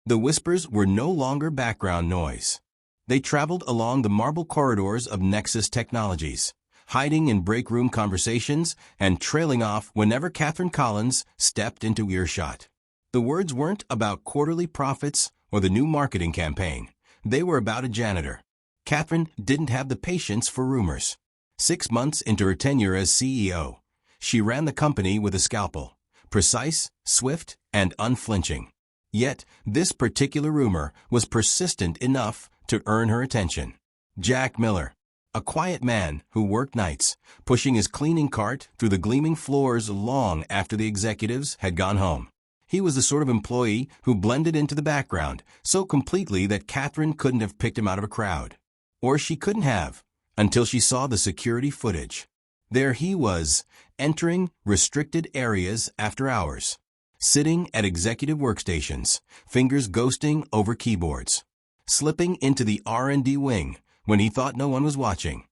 The whispers were no longer background noise. They traveled along the marble corridors of Nexus Technologies, hiding in break room conversations and trailing off whenever Catherine Collins stepped into earshot. The words weren't about quarterly profits or the new marketing campaign. They were about a janitor. Catherine didn't have the patience for rumors. 6 months into her tenure as CEO, she ran the company with a scalpel, precise, swift, and unflinching. Yet, this particular rumor was persistent enough to earn her attention. Jack Miller, a quiet man who worked nights, pushing his cleaning cart through the gleaming floors long after the executives had gone home. He was the sort of employee who blended into the background so completely that Catherine couldn't have picked him out of a crowd. Or she couldn't have, until she saw the security footage. There he was, entering restricted areas after hours, sitting at executive workstations, fingers ghosting over keyboards, slipping into the R&D wing when he thought no one was watching.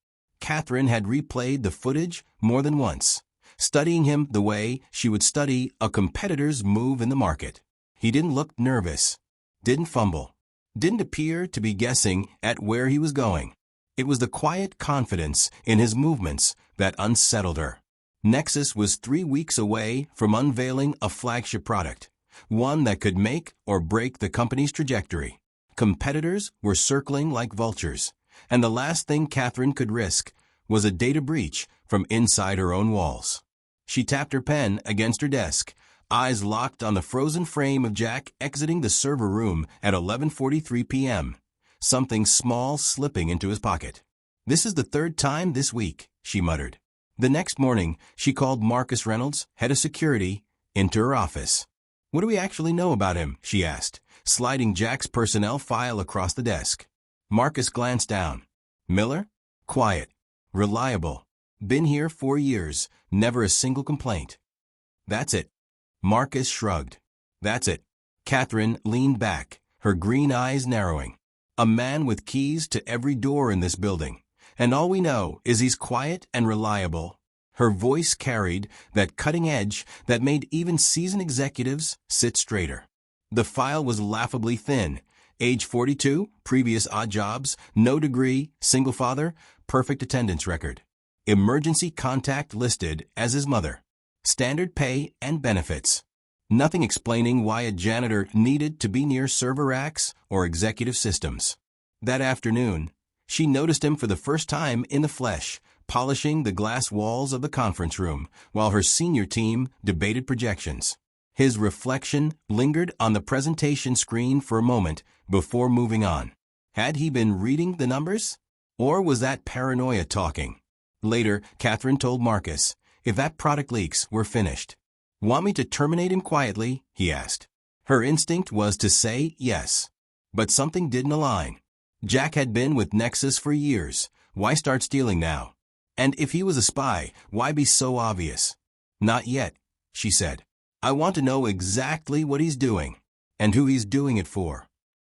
Catherine had replayed the footage more than once, studying him the way she would study a competitor's move in the market. He didn't look nervous, didn't fumble, didn't appear to be guessing at where he was going. It was the quiet confidence in his movements that unsettled her. Nexus was 3 weeks away from unveiling a flagship product, one that could make or break the company's trajectory. Competitors were circling like vultures, and the last thing Catherine could risk was a data breach from inside her own walls. She tapped her pen against her desk, eyes locked on the frozen frame of Jack exiting the server room at 11:43 p.m., something small slipping into his pocket. "This is the 3rd time this week," she muttered. The next morning, she called Marcus Reynolds, head of security, into her office. "What do we actually know about him?" she asked, sliding Jack's personnel file across the desk. Marcus glanced down. "Miller? Quiet. Reliable. Been here 4 years, never a single complaint." "That's it." Marcus shrugged. "That's it." Catherine leaned back, her green eyes narrowing. "A man with keys to every door in this building. And all we know is he's quiet and reliable." Her voice carried that cutting edge that made even seasoned executives sit straighter. The file was laughably thin. Age 42, previous odd jobs, no degree, single father, perfect attendance record. Emergency contact listed as his mother. Standard pay and benefits. Nothing explaining why a janitor needed to be near server racks or executive systems. That afternoon, she noticed him for the first time in the flesh, polishing the glass walls of the conference room while her senior team debated projections. His reflection lingered on the presentation screen for a moment before moving on. Had he been reading the numbers? Or was that paranoia talking? Later, Catherine told Marcus, "If that product leaks, we're finished." "Want me to terminate him quietly?" he asked. Her instinct was to say yes. But something didn't align. Jack had been with Nexus for years. Why start stealing now? And if he was a spy, why be so obvious? "Not yet," she said. "I want to know exactly what he's doing, and who he's doing it for."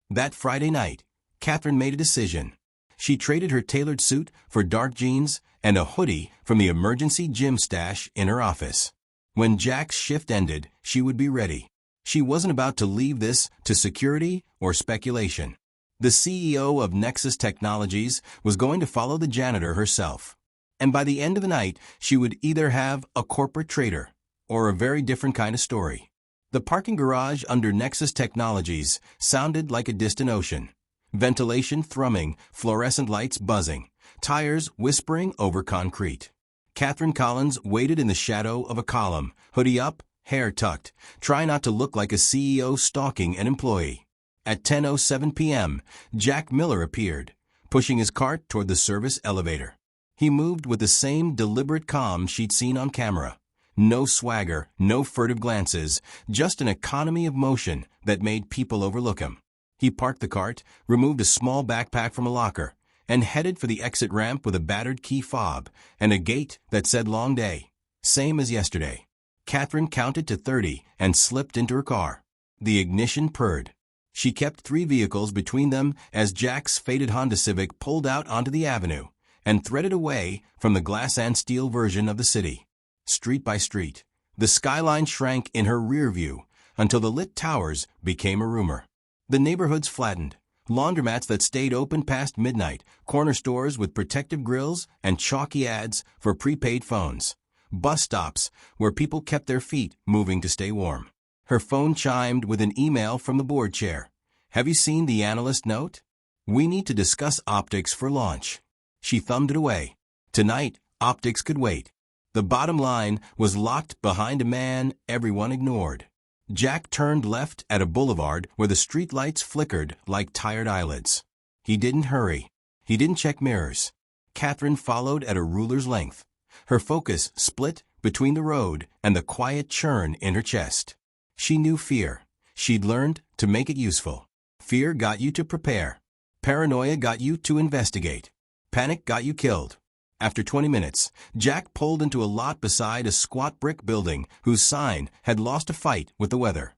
That Friday night, Catherine made a decision. She traded her tailored suit for dark jeans and a hoodie from the emergency gym stash in her office. When Jack's shift ended, she would be ready. She wasn't about to leave this to security or speculation. The CEO of Nexus Technologies was going to follow the janitor herself. And by the end of the night, she would either have a corporate traitor or a very different kind of story. The parking garage under Nexus Technologies sounded like a distant ocean. Ventilation thrumming, fluorescent lights buzzing, tires whispering over concrete. Catherine Collins waited in the shadow of a column, hoodie up, hair tucked, trying not to look like a CEO stalking an employee. At 10:07 p.m., Jack Miller appeared, pushing his cart toward the service elevator. He moved with the same deliberate calm she'd seen on camera. No swagger, no furtive glances, just an economy of motion that made people overlook him. He parked the cart, removed a small backpack from a locker, and headed for the exit ramp with a battered key fob and a gate that said "Long Day." Same as yesterday. Catherine counted to 30 and slipped into her car. The ignition purred. She kept 3 vehicles between them as Jack's faded Honda Civic pulled out onto the avenue and threaded away from the glass and steel version of the city. Street by street, the skyline shrank in her rear view until the lit towers became a rumor. The neighborhoods flattened. Laundromats that stayed open past midnight, corner stores with protective grills and chalky ads for prepaid phones. Bus stops where people kept their feet moving to stay warm. Her phone chimed with an email from the board chair. "Have you seen the analyst note? We need to discuss optics for launch." She thumbed it away. Tonight, optics could wait. The bottom line was locked behind a man everyone ignored. Jack turned left at a boulevard where the streetlights flickered like tired eyelids. He didn't hurry. He didn't check mirrors. Catherine followed at a ruler's length. Her focus split between the road and the quiet churn in her chest. She knew fear. She'd learned to make it useful. Fear got you to prepare. Paranoia got you to investigate. Panic got you killed. After 20 minutes, Jack pulled into a lot beside a squat brick building whose sign had lost a fight with the weather.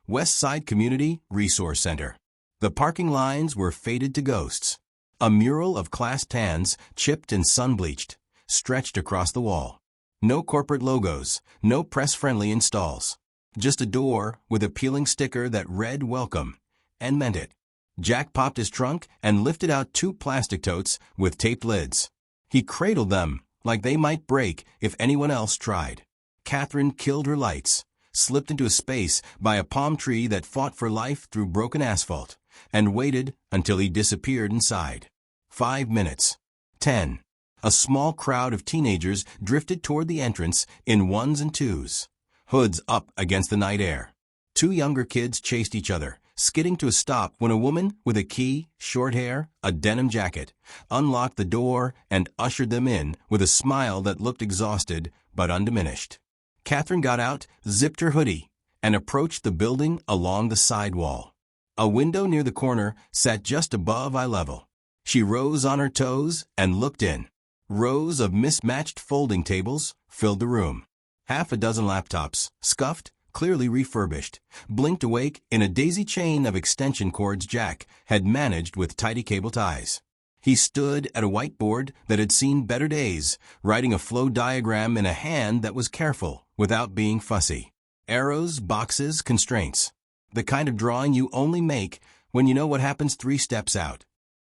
West Side Community Resource Center. The parking lines were faded to ghosts. A mural of class tans, chipped and sun-bleached, stretched across the wall. No corporate logos, no press-friendly installs. Just a door with a peeling sticker that read welcome, and meant it. Jack popped his trunk and lifted out 2 plastic totes with taped lids. He cradled them like they might break if anyone else tried. Catherine killed her lights, slipped into a space by a palm tree that fought for life through broken asphalt, and waited until he disappeared inside. 5 minutes. 10. A small crowd of teenagers drifted toward the entrance in ones and twos, hoods up against the night air. 2 younger kids chased each other, skidding to a stop when a woman with a key, short hair, a denim jacket, unlocked the door and ushered them in with a smile that looked exhausted but undiminished. Catherine got out, zipped her hoodie, and approached the building along the side wall. A window near the corner sat just above eye level. She rose on her toes and looked in. Rows of mismatched folding tables filled the room. Half a dozen laptops, scuffed, clearly refurbished, blinked awake in a daisy chain of extension cords Jack had managed with tidy cable ties. He stood at a whiteboard that had seen better days, writing a flow diagram in a hand that was careful without being fussy. Arrows, boxes, constraints. The kind of drawing you only make when you know what happens 3 steps out.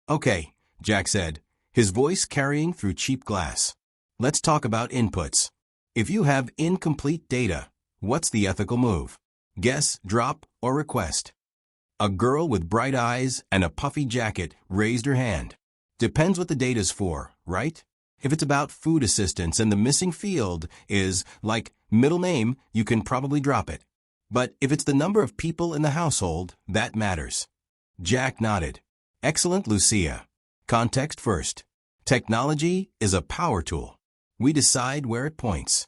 "Okay," Jack said, his voice carrying through cheap glass. "Let's talk about inputs. If you have incomplete data, what's the ethical move? Guess, drop, or request?" A girl with bright eyes and a puffy jacket raised her hand. "Depends what the data's for, right? If it's about food assistance and the missing field is, like, middle name, you can probably drop it. But if it's the number of people in the household, that matters." Jack nodded. "Excellent, Lucia. Context first. Technology is a power tool. We decide where it points."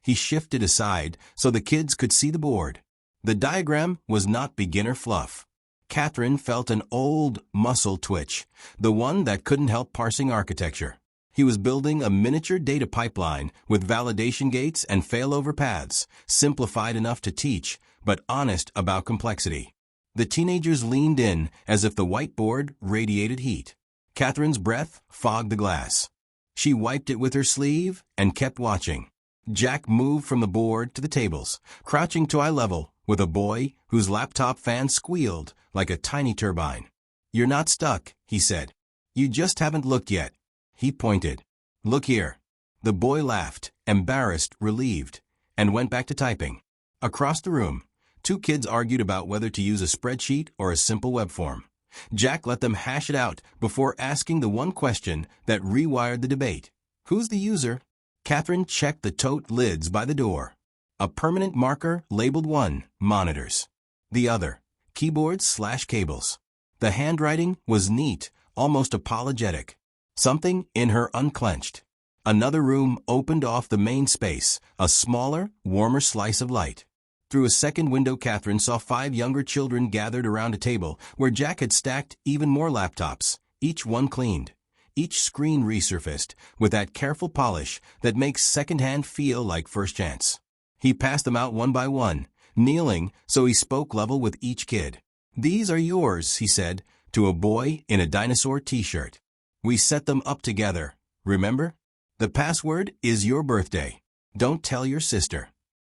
He shifted aside so the kids could see the board. The diagram was not beginner fluff. Catherine felt an old muscle twitch, the one that couldn't help parsing architecture. He was building a miniature data pipeline with validation gates and failover paths, simplified enough to teach, but honest about complexity. The teenagers leaned in as if the whiteboard radiated heat. Catherine's breath fogged the glass. She wiped it with her sleeve and kept watching. Jack moved from the board to the tables, crouching to eye level with a boy whose laptop fan squealed like a tiny turbine. "You're not stuck," he said. "You just haven't looked yet." He pointed. "Look here." The boy laughed, embarrassed, relieved, and went back to typing. Across the room, 2 kids argued about whether to use a spreadsheet or a simple web form. Jack let them hash it out before asking the one question that rewired the debate. "Who's the user?" Catherine checked the tote lids by the door. A permanent marker labeled 1, monitors. The other, keyboards/cables. The handwriting was neat, almost apologetic. Something in her unclenched. Another room opened off the main space, a smaller, warmer slice of light. Through a second window, Catherine saw 5 younger children gathered around a table where Jack had stacked even more laptops, each one cleaned. Each screen resurfaced with that careful polish that makes secondhand feel like first chance. He passed them out one by one, kneeling so he spoke level with each kid. "These are yours," he said, to a boy in a dinosaur t-shirt. "We set them up together, remember? The password is your birthday. Don't tell your sister."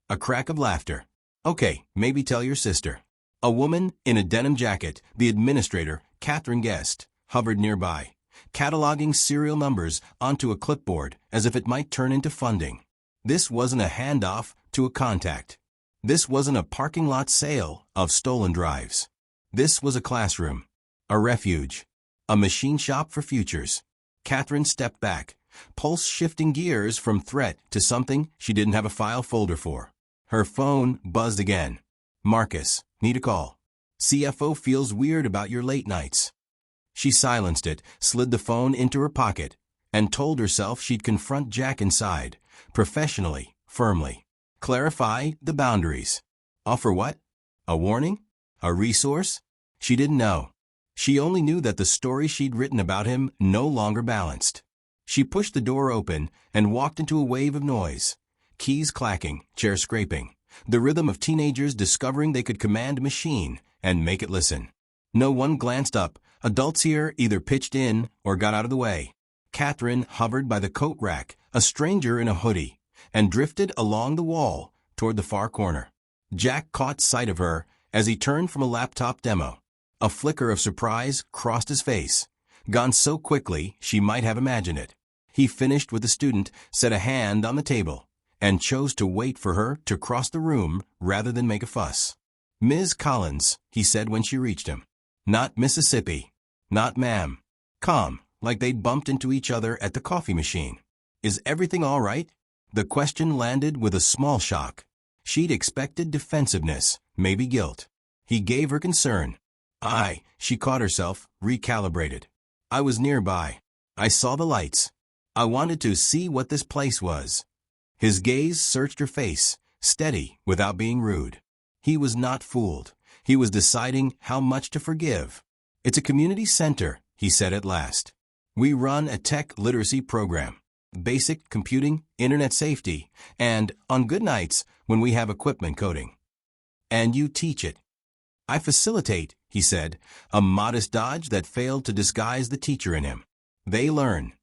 A crack of laughter. "Okay, maybe tell your sister." A woman in a denim jacket, the administrator, Catherine guessed, hovered nearby, cataloging serial numbers onto a clipboard as if it might turn into funding. This wasn't a handoff to a contact. This wasn't a parking lot sale of stolen drives. This was a classroom, a refuge, a machine shop for futures. Catherine stepped back, pulse shifting gears from threat to something she didn't have a file folder for. Her phone buzzed again. Marcus, need a call. CFO feels weird about your late nights. She silenced it, slid the phone into her pocket, and told herself she'd confront Jack inside, professionally, firmly. Clarify the boundaries. Offer what? A warning? A resource? She didn't know. She only knew that the story she'd written about him no longer balanced. She pushed the door open and walked into a wave of noise. Keys clacking, chair scraping. The rhythm of teenagers discovering they could command a machine and make it listen. No one glanced up. Adults here either pitched in or got out of the way. Catherine hovered by the coat rack, a stranger in a hoodie, and drifted along the wall toward the far corner. Jack caught sight of her as he turned from a laptop demo. A flicker of surprise crossed his face, gone so quickly she might have imagined it. He finished with the student, set a hand on the table, and chose to wait for her to cross the room rather than make a fuss. "Ms. Collins," he said when she reached him. Not Mississippi. Not ma'am. Calm, like they'd bumped into each other at the coffee machine. "Is everything all right?" The question landed with a small shock. She'd expected defensiveness, maybe guilt. He gave her concern. She caught herself, recalibrated. "I was nearby. I saw the lights. I wanted to see what this place was." His gaze searched her face, steady without being rude. He was not fooled. He was deciding how much to forgive. "It's a community center," he said at last. "We run a tech literacy program. Basic computing, internet safety, and, on good nights, when we have equipment coding. And you teach it." "I facilitate," he said, a modest dodge that failed to disguise the teacher in him. "They learn."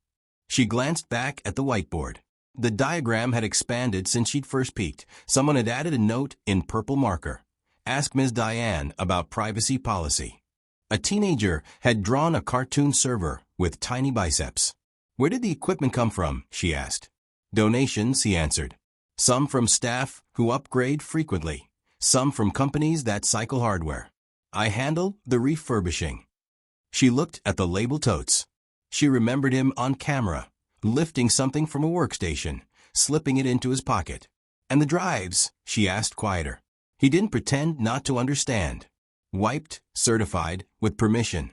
She glanced back at the whiteboard. The diagram had expanded since she'd first peeked. Someone had added a note in purple marker. "Ask Ms. Diane about privacy policy." A teenager had drawn a cartoon server with tiny biceps. "Where did the equipment come from?" she asked. "Donations," he answered. "Some from staff who upgrade frequently. Some from companies that cycle hardware. I handle the refurbishing." She looked at the label totes. She remembered him on camera, lifting something from a workstation, slipping it into his pocket. "And the drives?" she asked quieter. He didn't pretend not to understand. "Wiped, certified, with permission."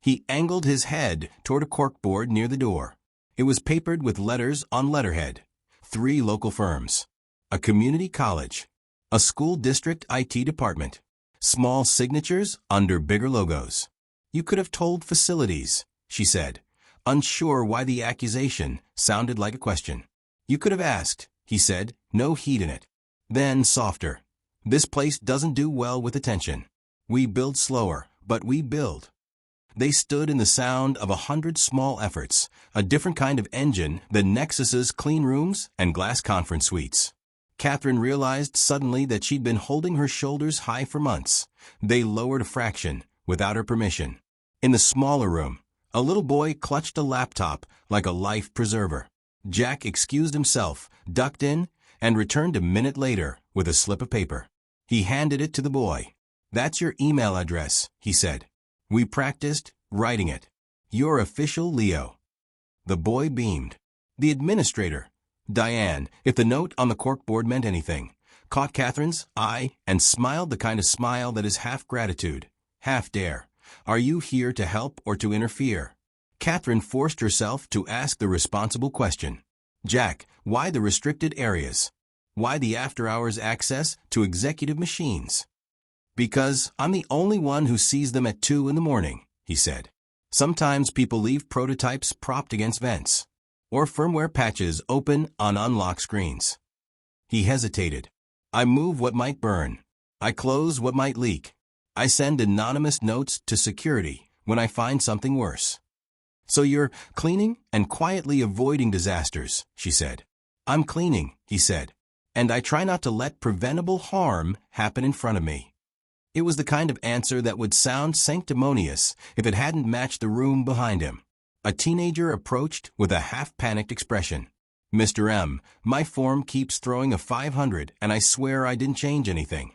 He angled his head toward a corkboard near the door. It was papered with letters on letterhead. 3 local firms. A community college. A school district IT department. Small signatures under bigger logos. "You could have told facilities," she said, unsure why the accusation sounded like a question. "You could have asked," he said, no heat in it. Then softer. "This place doesn't do well with attention. We build slower, but we build." They stood in the sound of 100 small efforts, a different kind of engine than Nexus's clean rooms and glass conference suites. Catherine realized suddenly that she'd been holding her shoulders high for months. They lowered a fraction, without her permission. In the smaller room, a little boy clutched a laptop like a life preserver. Jack excused himself, ducked in, and returned a minute later with a slip of paper. He handed it to the boy. "That's your email address," he said. "We practiced writing it. Your official Leo." The boy beamed. The administrator, Diane, if the note on the corkboard meant anything, caught Catherine's eye and smiled the kind of smile that is half gratitude, half dare. "Are you here to help or to interfere?" Catherine forced herself to ask the responsible question. "Jack, why the restricted areas? Why the after-hours access to executive machines?" "Because I'm the only one who sees them at 2 in the morning," he said. "Sometimes people leave prototypes propped against vents, or firmware patches open on unlocked screens." He hesitated. "I move what might burn. I close what might leak. I send anonymous notes to security when I find something worse." "So you're cleaning and quietly avoiding disasters," she said. "I'm cleaning," he said, "and I try not to let preventable harm happen in front of me." It was the kind of answer that would sound sanctimonious if it hadn't matched the room behind him. A teenager approached with a half-panicked expression. "Mr. M, my form keeps throwing a 500 and I swear I didn't change anything."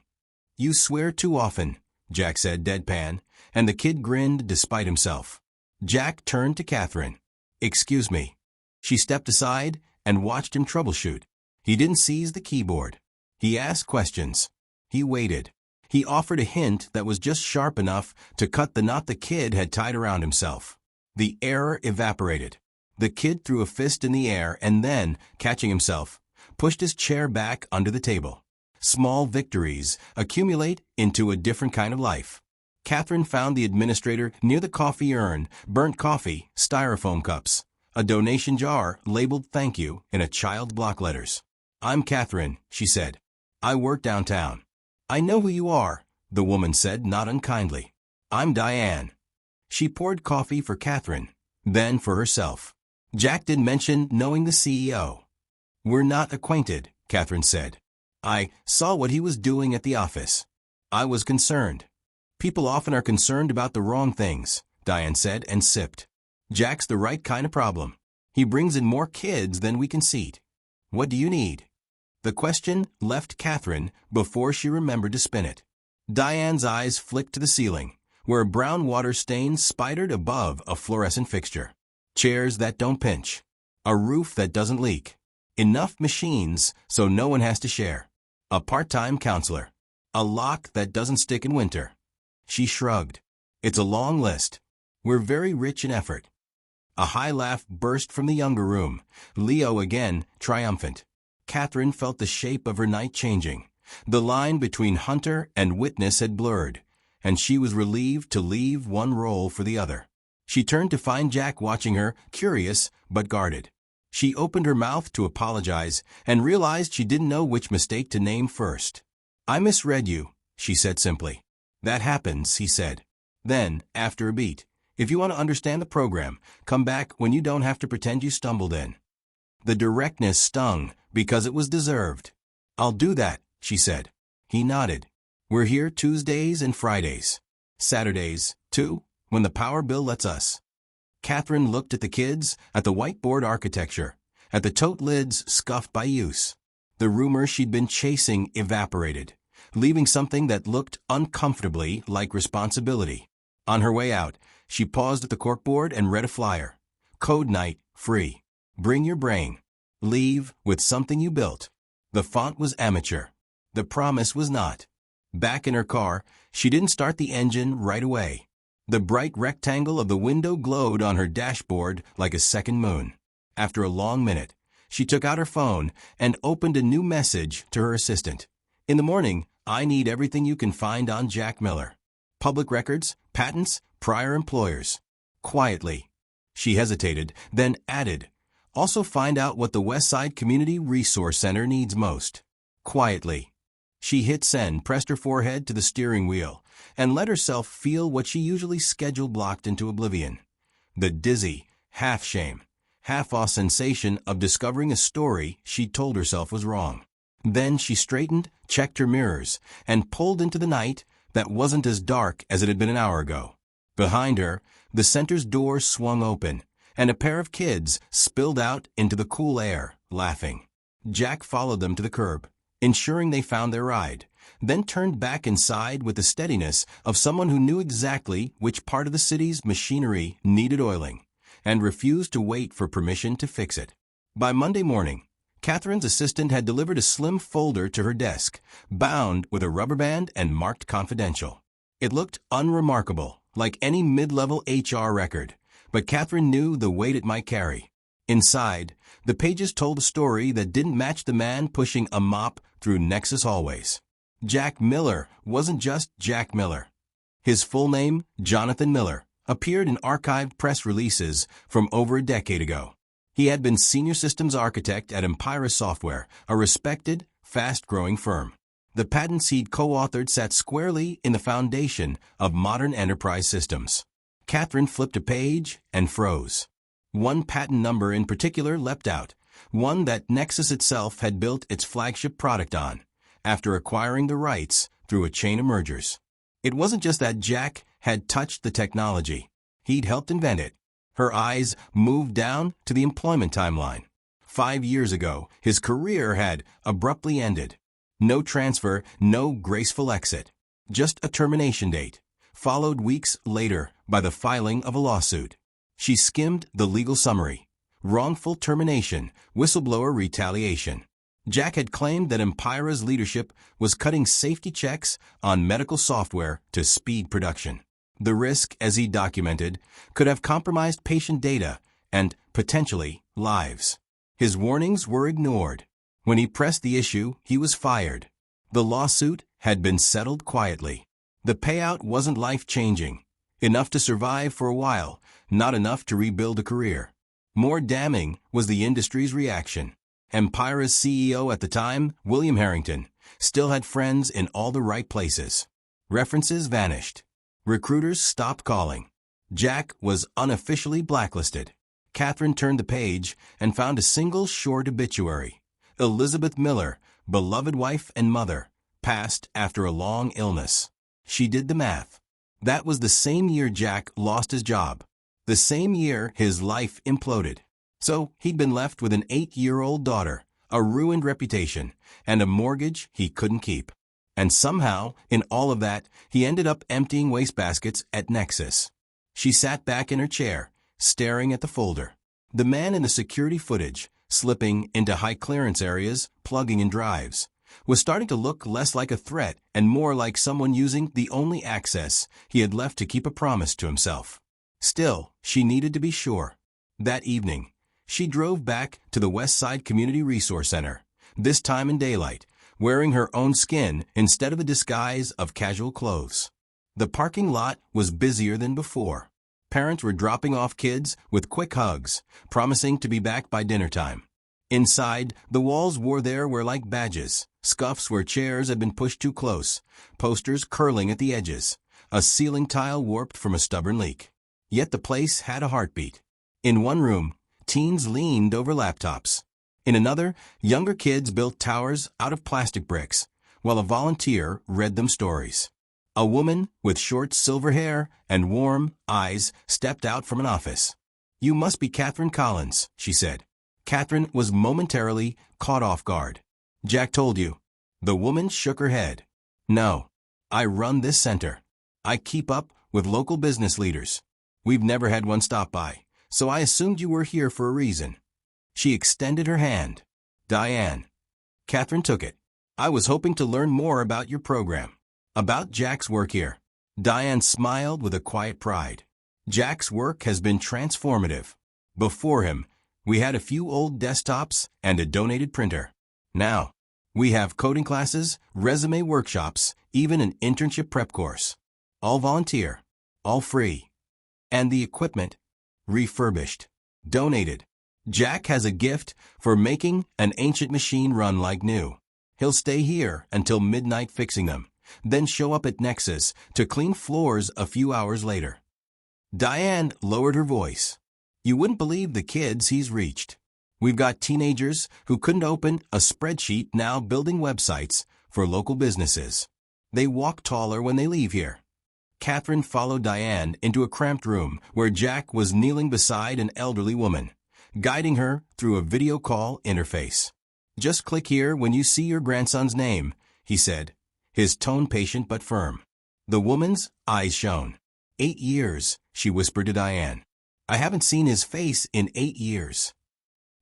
"You swear too often," Jack said deadpan, and the kid grinned despite himself. Jack turned to Catherine. "Excuse me." She stepped aside and watched him troubleshoot. He didn't seize the keyboard. He asked questions. He waited. He offered a hint that was just sharp enough to cut the knot the kid had tied around himself. The error evaporated. The kid threw a fist in the air and then, catching himself, pushed his chair back under the table. Small victories accumulate into a different kind of life. Catherine found the administrator near the coffee urn, burnt coffee, styrofoam cups, a donation jar labeled "Thank you" in a child block letters. "I'm Catherine," she said. "I work downtown." "I know who you are," the woman said, not unkindly. "I'm Diane." She poured coffee for Catherine, then for herself. Jack did mention knowing the CEO. "We're not acquainted," Catherine said. "I saw what he was doing at the office. I was concerned." "People often are concerned about the wrong things," Diane said and sipped. "Jack's the right kind of problem. He brings in more kids than we can seat. What do you need?" The question left Catherine before she remembered to spin it. Diane's eyes flicked to the ceiling, where a brown water stain spidered above a fluorescent fixture. Chairs that don't pinch. A roof that doesn't leak. Enough machines so no one has to share. A part-time counselor. A lock that doesn't stick in winter. She shrugged. "It's a long list. We're very rich in effort." A high laugh burst from the younger room, Leo again triumphant. Catherine felt the shape of her night changing. The line between hunter and witness had blurred, and she was relieved to leave one role for the other. She turned to find Jack watching her, curious but guarded. She opened her mouth to apologize and realized she didn't know which mistake to name first. "I misread you," she said simply. "That happens," he said. Then, after a beat, "If you want to understand the program, come back when you don't have to pretend you stumbled in." The directness stung because it was deserved. "I'll do that," she said. He nodded. "We're here Tuesdays and Fridays. Saturdays, too, when the power bill lets us." Catherine looked at the kids, at the whiteboard architecture, at the tote lids scuffed by use. The rumor she'd been chasing evaporated, leaving something that looked uncomfortably like responsibility. On her way out, she paused at the corkboard and read a flyer. "Code night, free. Bring your brain. Leave with something you built." The font was amateur. The promise was not. Back in her car, she didn't start the engine right away. The bright rectangle of the window glowed on her dashboard like a second moon. After a long minute, she took out her phone and opened a new message to her assistant. "In the morning, I need everything you can find on Jack Miller. Public records, patents, prior employers. Quietly." She hesitated, then added, "Also find out what the Westside Community Resource Center needs most. Quietly." She hit send, pressed her forehead to the steering wheel, and let herself feel what she usually schedule-blocked into oblivion. The dizzy, half-shame, half-awe sensation of discovering a story she'd told herself was wrong. Then she straightened, checked her mirrors, and pulled into the night that wasn't as dark as it had been an hour ago. Behind her, the center's door swung open, and a pair of kids spilled out into the cool air, laughing. Jack followed them to the curb, ensuring they found their ride, then turned back inside with the steadiness of someone who knew exactly which part of the city's machinery needed oiling, and refused to wait for permission to fix it. By Monday morning, Catherine's assistant had delivered a slim folder to her desk, bound with a rubber band and marked confidential. It looked unremarkable, like any mid-level HR record, but Catherine knew the weight it might carry. Inside, the pages told a story that didn't match the man pushing a mop through Nexus hallways. Jack Miller wasn't just Jack Miller. His full name, Jonathan Miller, appeared in archived press releases from over a decade ago. He had been senior systems architect at Empira Software, a respected, fast-growing firm. The patents he'd co-authored sat squarely in the foundation of modern enterprise systems. Catherine flipped a page and froze. One patent number in particular leapt out, one that Nexus itself had built its flagship product on, after acquiring the rights through a chain of mergers. It wasn't just that Jack had touched the technology. He'd helped invent it. Her eyes moved down to the employment timeline. 5 years ago, his career had abruptly ended. No transfer, no graceful exit. Just a termination date, followed weeks later by the filing of a lawsuit. She skimmed the legal summary. Wrongful termination, whistleblower retaliation. Jack had claimed that Empira's leadership was cutting safety checks on medical software to speed production. The risk, as he documented, could have compromised patient data and, potentially, lives. His warnings were ignored. When he pressed the issue, he was fired. The lawsuit had been settled quietly. The payout wasn't life-changing. Enough to survive for a while, not enough to rebuild a career. More damning was the industry's reaction. Empira's CEO at the time, William Harrington, still had friends in all the right places. References vanished. Recruiters stopped calling. Jack was unofficially blacklisted. Catherine turned the page and found a single short obituary. Elizabeth Miller, beloved wife and mother, passed after a long illness. She did the math. That was the same year Jack lost his job. The same year his life imploded. So he'd been left with an 8-year-old daughter, a ruined reputation, and a mortgage he couldn't keep. And somehow, in all of that, he ended up emptying wastebaskets at Nexus. She sat back in her chair, staring at the folder. The man in the security footage, slipping into high-clearance areas, plugging in drives, was starting to look less like a threat and more like someone using the only access he had left to keep a promise to himself. Still, she needed to be sure. That evening, she drove back to the West Side Community Resource Center, this time in daylight, wearing her own skin instead of a disguise of casual clothes. The parking lot was busier than before. Parents were dropping off kids with quick hugs, promising to be back by dinner time. Inside, the walls were like badges, scuffs where chairs had been pushed too close, posters curling at the edges, a ceiling tile warped from a stubborn leak. Yet the place had a heartbeat. In one room, teens leaned over laptops. In another, younger kids built towers out of plastic bricks, while a volunteer read them stories. A woman with short silver hair and warm eyes stepped out from an office. "You must be Catherine Collins," she said. Catherine was momentarily caught off guard. "Jack told you." The woman shook her head. "No. I run this center. I keep up with local business leaders. We've never had one stop by, so I assumed you were here for a reason." She extended her hand. "Diane." Catherine took it. "I was hoping to learn more about your program. About Jack's work here." Diane smiled with a quiet pride. "Jack's work has been transformative. Before him, we had a few old desktops and a donated printer. Now, we have coding classes, resume workshops, even an internship prep course. All volunteer, all free. And the equipment, refurbished, donated. Jack has a gift for making an ancient machine run like new. He'll stay here until midnight fixing them, then show up at Nexus to clean floors a few hours later." Diane lowered her voice. "You wouldn't believe the kids he's reached. We've got teenagers who couldn't open a spreadsheet now building websites for local businesses. They walk taller when they leave here." Catherine followed Diane into a cramped room where Jack was kneeling beside an elderly woman, guiding her through a video call interface. "Just click here when you see your grandson's name," he said, his tone patient but firm. The woman's eyes shone. 8 years, she whispered to Diane. "I haven't seen his face in 8 years."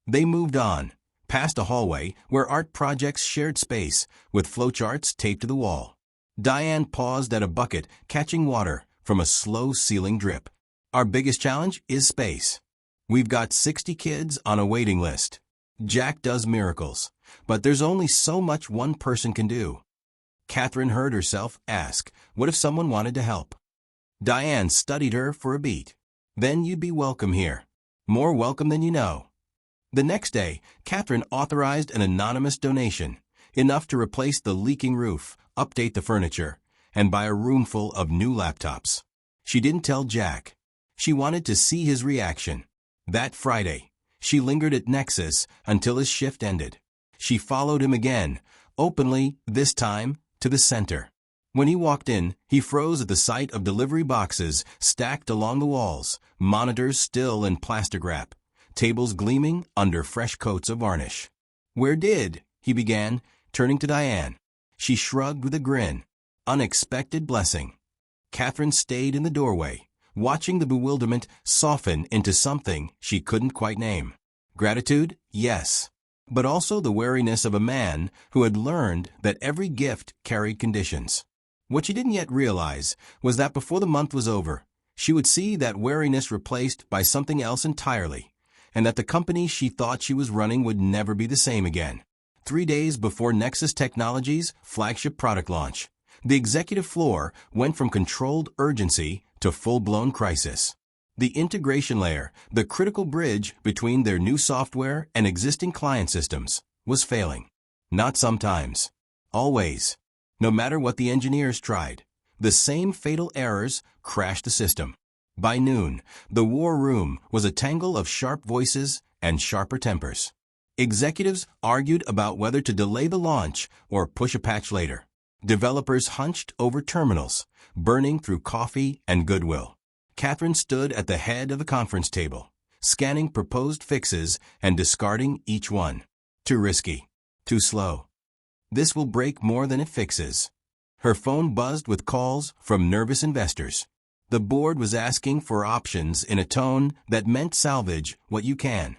They moved on, past a hallway where art projects shared space with flowcharts taped to the wall. Diane paused at a bucket catching water from a slow ceiling drip. "Our biggest challenge is space. We've got 60 kids on a waiting list. Jack does miracles, but there's only so much one person can do." Catherine heard herself ask, "What if someone wanted to help?" Diane studied her for a beat. "Then you'd be welcome here. More welcome than you know." The next day, Catherine authorized an anonymous donation, enough to replace the leaking roof, update the furniture, and buy a roomful of new laptops. She didn't tell Jack. She wanted to see his reaction. That Friday, she lingered at Nexus until his shift ended. She followed him again, openly, this time, to the center. When he walked in, he froze at the sight of delivery boxes stacked along the walls, monitors still in plastic wrap, tables gleaming under fresh coats of varnish. "Where did?" he began, turning to Diane. She shrugged with a grin. "Unexpected blessing." Catherine stayed in the doorway, watching the bewilderment soften into something she couldn't quite name. Gratitude? Yes. But also the wariness of a man who had learned that every gift carried conditions. What she didn't yet realize was that before the month was over, she would see that wariness replaced by something else entirely, and that the company she thought she was running would never be the same again. 3 days before Nexus Technologies' flagship product launch, the executive floor went from controlled urgency to full-blown crisis. The integration layer, the critical bridge between their new software and existing client systems, was failing. Not sometimes. Always. No matter what the engineers tried, the same fatal errors crashed the system. By noon, the war room was a tangle of sharp voices and sharper tempers. Executives argued about whether to delay the launch or push a patch later. Developers hunched over terminals, burning through coffee and goodwill. Catherine stood at the head of the conference table, scanning proposed fixes and discarding each one. Too risky. Too slow. This will break more than it fixes. Her phone buzzed with calls from nervous investors. The board was asking for options in a tone that meant salvage what you can.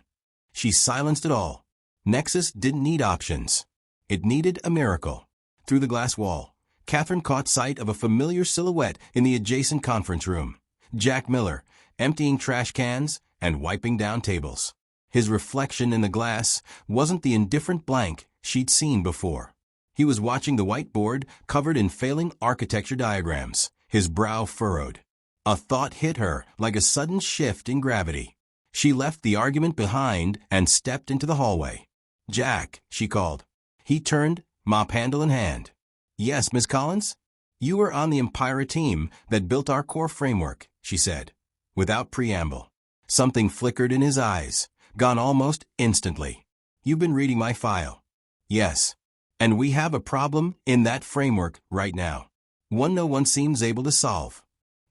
She silenced it all. Nexus didn't need options. It needed a miracle. Through the glass wall, Catherine caught sight of a familiar silhouette in the adjacent conference room. Jack Miller, emptying trash cans and wiping down tables. His reflection in the glass wasn't the indifferent blank she'd seen before. He was watching the whiteboard covered in failing architecture diagrams, his brow furrowed. A thought hit her like a sudden shift in gravity. She left the argument behind and stepped into the hallway. "Jack," she called. He turned, mop handle in hand. "Yes, Miss Collins? You were on the Empira team that built our core framework," she said. Without preamble. Something flickered in his eyes, gone almost instantly. "You've been reading my file." "Yes. And we have a problem in that framework right now. One no one seems able to solve."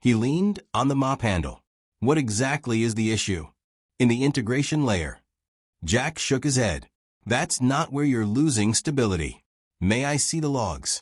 He leaned on the mop handle. "What exactly is the issue?" "In the integration layer." Jack shook his head. "That's not where you're losing stability." "May I see the logs?"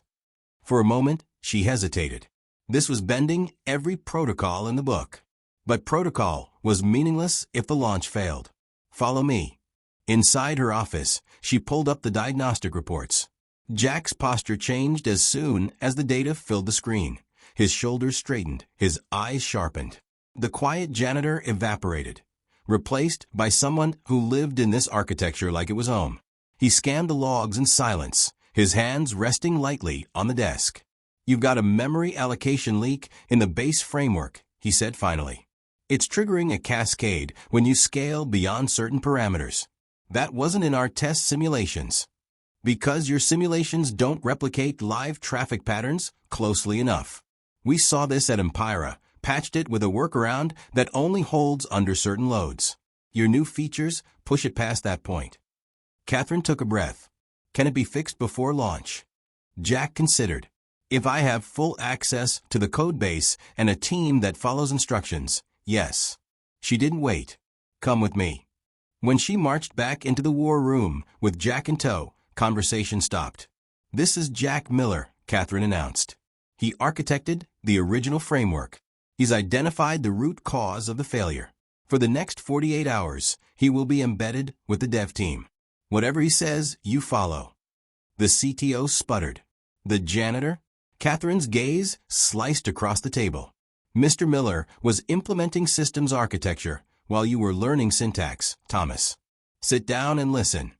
For a moment, she hesitated. This was bending every protocol in the book. But protocol was meaningless if the launch failed. "Follow me." Inside her office, she pulled up the diagnostic reports. Jack's posture changed as soon as the data filled the screen. His shoulders straightened, his eyes sharpened. The quiet janitor evaporated, replaced by someone who lived in this architecture like it was home. He scanned the logs in silence, his hands resting lightly on the desk. "You've got a memory allocation leak in the base framework," he said finally. "It's triggering a cascade when you scale beyond certain parameters. That wasn't in our test simulations. Because your simulations don't replicate live traffic patterns closely enough. We saw this at Empira, patched it with a workaround that only holds under certain loads. Your new features push it past that point." Catherine took a breath. "Can it be fixed before launch?" Jack considered. "If I have full access to the code base and a team that follows instructions, yes." She didn't wait. "Come with me." When she marched back into the war room with Jack in tow, conversation stopped. "This is Jack Miller," Catherine announced. "He architected the original framework. He's identified the root cause of the failure. For the next 48 hours, he will be embedded with the dev team. Whatever he says, you follow." The CTO sputtered. "The janitor?" Catherine's gaze sliced across the table. "Mr. Miller was implementing systems architecture while you were learning syntax, Thomas. Sit down and listen."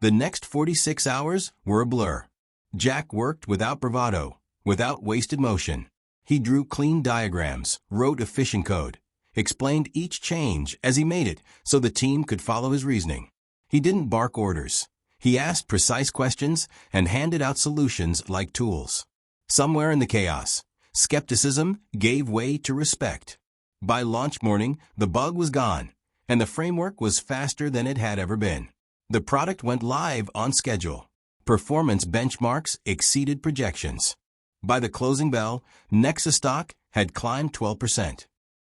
The next 46 hours were a blur. Jack worked without bravado, without wasted motion. He drew clean diagrams, wrote efficient code, explained each change as he made it so the team could follow his reasoning. He didn't bark orders. He asked precise questions and handed out solutions like tools. Somewhere in the chaos, skepticism gave way to respect. By launch morning, the bug was gone, and the framework was faster than it had ever been. The product went live on schedule. Performance benchmarks exceeded projections. By the closing bell, Nexus stock had climbed 12%.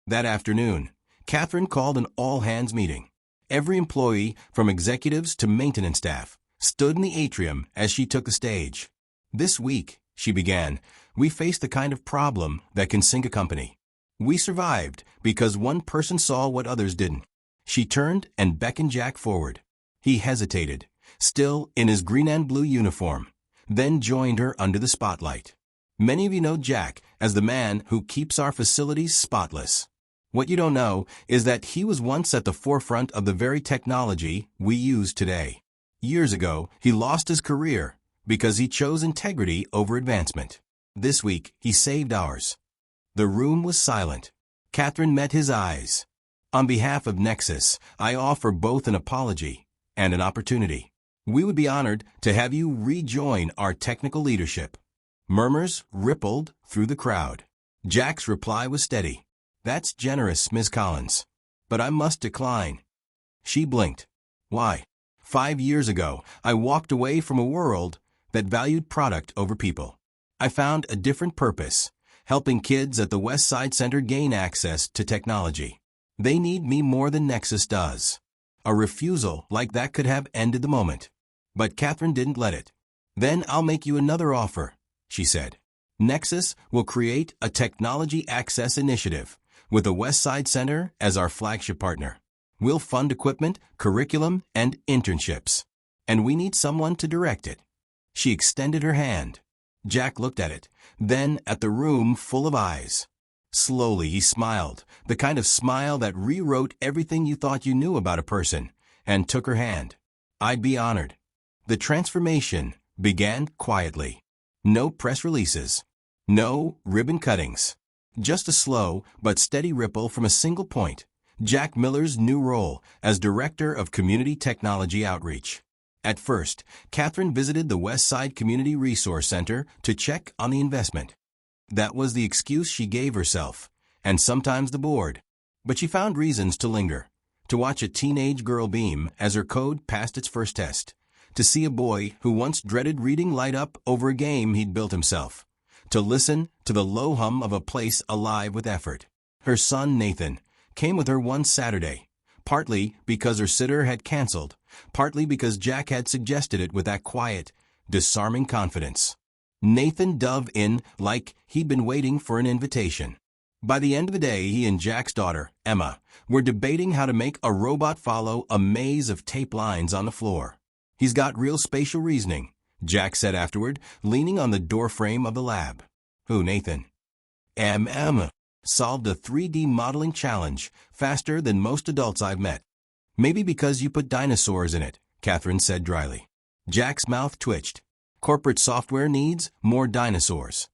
That afternoon, Catherine called an all-hands meeting. Every employee, from executives to maintenance staff, stood in the atrium as she took the stage. "This week," she began, "we faced the kind of problem that can sink a company. We survived because one person saw what others didn't." She turned and beckoned Jack forward. He hesitated, still in his green and blue uniform, then joined her under the spotlight. Many of you know Jack as the man who keeps our facilities spotless. What you don't know is that he was once at the forefront of the very technology we use today. Years ago, he lost his career because he chose integrity over advancement. This week, he saved ours. The room was silent. Catherine met his eyes. "On behalf of Nexus, I offer both an apology and an opportunity. We would be honored to have you rejoin our technical leadership." Murmurs rippled through the crowd. Jack's reply was steady. "That's generous, Ms. Collins, but I must decline." She blinked. "Why?" 5 years ago, I walked away from a world that valued product over people. I found a different purpose, helping kids at the West Side Center gain access to technology. They need me more than Nexus does. A refusal like that could have ended the moment. But Catherine didn't let it. "Then I'll make you another offer," she said. "Nexus will create a technology access initiative with the West Side Center as our flagship partner. We'll fund equipment, curriculum, and internships. And we need someone to direct it." She extended her hand. Jack looked at it, then at the room full of eyes. Slowly he smiled, the kind of smile that rewrote everything you thought you knew about a person, and took her hand. "I'd be honored." The transformation began quietly. No press releases. No ribbon cuttings. Just a slow but steady ripple from a single point: Jack Miller's new role as Director of Community Technology Outreach. At first, Catherine visited the West Side Community Resource Center to check on the investment. That was the excuse she gave herself, and sometimes the board. But she found reasons to linger, to watch a teenage girl beam as her code passed its first test, to see a boy who once dreaded reading light up over a game he'd built himself, to listen to the low hum of a place alive with effort. Her son, Nathan, came with her one Saturday, partly because her sitter had canceled, partly because Jack had suggested it with that quiet, disarming confidence. Nathan dove in like he'd been waiting for an invitation. By the end of the day, he and Jack's daughter, Emma, were debating how to make a robot follow a maze of tape lines on the floor. "He's got real spatial reasoning," Jack said afterward, leaning on the doorframe of the lab. "Who, Nathan?" Emma solved a 3D modeling challenge faster than most adults I've met." "Maybe because you put dinosaurs in it," Catherine said dryly. Jack's mouth twitched. "Corporate software needs more dinosaurs."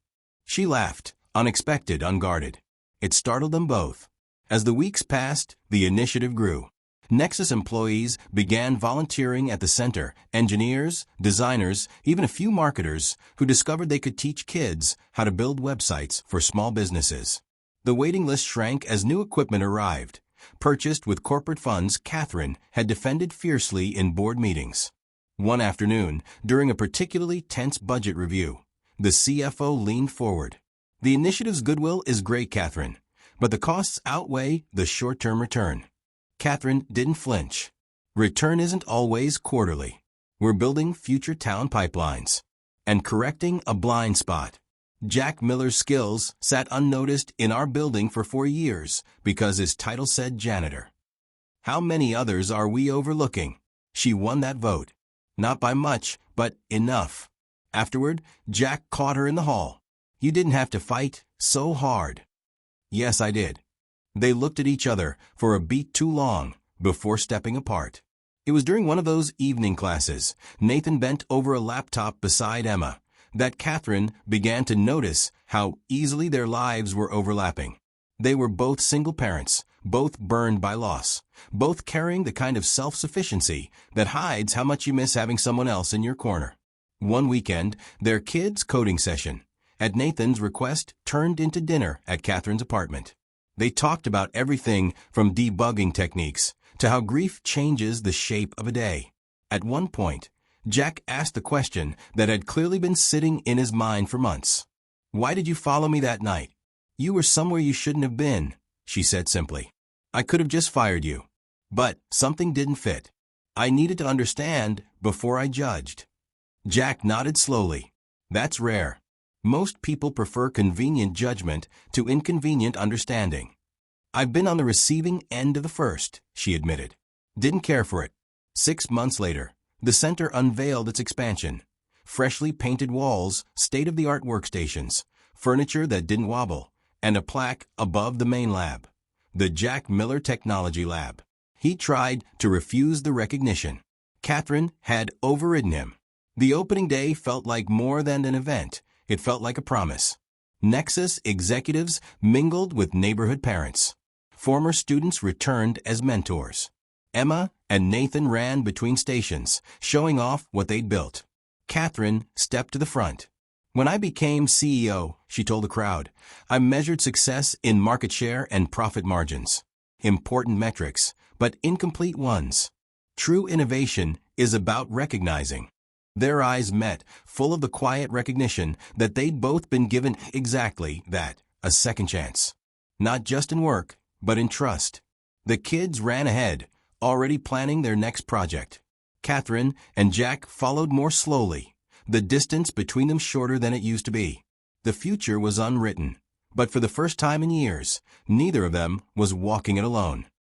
She laughed, unexpected, unguarded. It startled them both. As the weeks passed, the initiative grew. Nexus employees began volunteering at the center, engineers, designers, even a few marketers who discovered they could teach kids how to build websites for small businesses. The waiting list shrank as new equipment arrived. Purchased with corporate funds Catherine had defended fiercely in board meetings. One afternoon, during a particularly tense budget review, the CFO leaned forward. "The initiative's goodwill is great, Catherine, but the costs outweigh the short-term return." Catherine didn't flinch. "Return isn't always quarterly. We're building future town pipelines and correcting a blind spot. Jack Miller's skills sat unnoticed in our building for 4 years because his title said janitor. How many others are we overlooking?" She won that vote. Not by much, but enough. Afterward, Jack caught her in the hall. "You didn't have to fight so hard." "Yes, I did." They looked at each other for a beat too long before stepping apart. It was during one of those evening classes, Nathan bent over a laptop beside Emma, that Catherine began to notice how easily their lives were overlapping. They were both single parents, both burned by loss, both carrying the kind of self-sufficiency that hides how much you miss having someone else in your corner. One weekend, their kids' coding session, at Nathan's request, turned into dinner at Catherine's apartment. They talked about everything from debugging techniques to how grief changes the shape of a day. At one point, Jack asked the question that had clearly been sitting in his mind for months. Why did you follow me that night? You were somewhere you shouldn't have been, she said simply. I could have just fired you. But something didn't fit. I needed to understand before I judged. Jack nodded slowly. That's rare. Most people prefer convenient judgment to inconvenient understanding. I've been on the receiving end of the first, she admitted. Didn't care for it. 6 months later, the center unveiled its expansion. Freshly painted walls, state-of-the-art workstations, furniture that didn't wobble, and a plaque above the main lab. The Jack Miller Technology Lab. He tried to refuse the recognition. Catherine had overridden him. The opening day felt like more than an event. It felt like a promise. Nexus executives mingled with neighborhood parents. Former students returned as mentors. Emma and Nathan ran between stations, showing off what they'd built. Catherine stepped to the front. When I became CEO, she told the crowd, I measured success in market share and profit margins. Important metrics, but incomplete ones. True innovation is about recognizing. Their eyes met, full of the quiet recognition that they'd both been given exactly that, a second chance. Not just in work, but in trust. The kids ran ahead, already planning their next project. Catherine and Jack followed more slowly, the distance between them shorter than it used to be. The future was unwritten, but for the first time in years, neither of them was walking it alone.